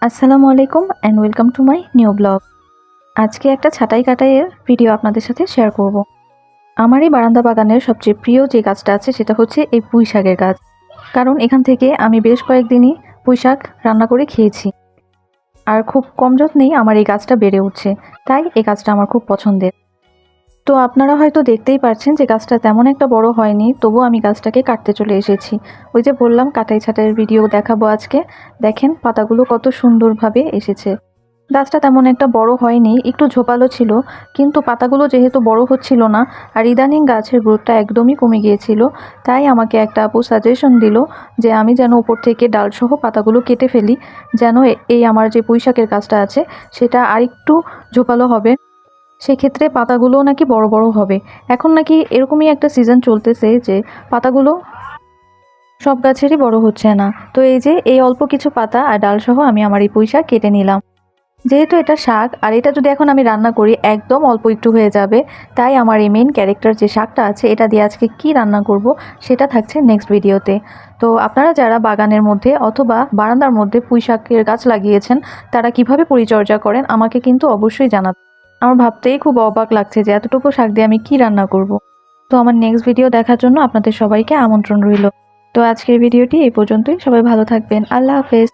আসসালামু আলাইকুম and welcome to my new blog. আজকে একটা ছাঁটাই কাটাইয়ের ভিডিও আপনাদের সাথে শেয়ার করব। আমার এই বারান্দা বাগানের সবচেয়ে প্রিয় যে গাছটা আছে সেটা হচ্ছে এই পুঁই শাকের গাছ। কারণ এখান থেকে আমি বেশ কয়েকদিনই পুঁই শাক রান্না করে খেয়েছি। আর খুব কম যত্নেই আমার এই গাছটা বেড়ে উঠছে, তাই এই গাছটা আমার খুব পছন্দের। তো আপনারা হয়তো দেখতেই পারছেন যে গাছটা তেমন একটা বড় হয়নি, তবুও আমি গাছটাকে কাটতে চলে এসেছি। ওই যে বললাম কাটাই ছাঁটাইয়ের ভিডিও দেখাবো আজকে। দেখেন পাতাগুলো কত সুন্দরভাবে এসেছে। গাছটা তেমন একটা বড় হয়নি, একটু ঝোপালো ছিল, কিন্তু পাতাগুলো যেহেতু বড় হচ্ছিল না আর ইদানিং গাছের গ্রোথটা একদমই কমে গিয়েছিল, তাই আমাকে একটা আপু সাজেশন দিল যে আমি যেন উপর থেকে ডালসহ পাতাগুলো কেটে ফেলি, যেন এই আমার যে পুঁইশাকের গাছটা আছে সেটা আরেকটু ঝোপালো হবে। সেক্ষেত্রে পাতাগুলোও নাকি বড় বড় হবে। এখন নাকি এরকমই একটা সিজন চলতেছে যে পাতাগুলো সব গাছেরই বড় হচ্ছে না। তো এই যে এই অল্প কিছু পাতা আর ডালসহ আমি আমার এই পুঁইশাক কেটে নিলাম। যেহেতু এটা শাক আর এটা যদি এখন আমি রান্না করি একদম অল্প একটু হয়ে যাবে, তাই আমার এই মেইন ক্যারেক্টার যে শাকটা আছে এটা দিয়ে আজকে কি রান্না করব সেটা থাকছে নেক্সট ভিডিওতে। তো আপনারা যারা বাগানের মধ্যে অথবা বারান্দার মধ্যে পুঁই শাকের গাছ লাগিয়েছেন তারা কিভাবে পরিচর্যা করেন আমাকে কিন্তু অবশ্যই জানাবেন। আমার ভাবতেই খুব অবাক লাগছে যে এতটুকু শাক দিয়ে আমি কি রান্না করব। তো আমার নেক্সট ভিডিও দেখার জন্য আপনাদের সবাইকে আমন্ত্রণ রইল। তো আজকের ভিডিওটি এই পর্যন্তই। সবাই ভালো থাকবেন। আল্লাহ হাফেজ।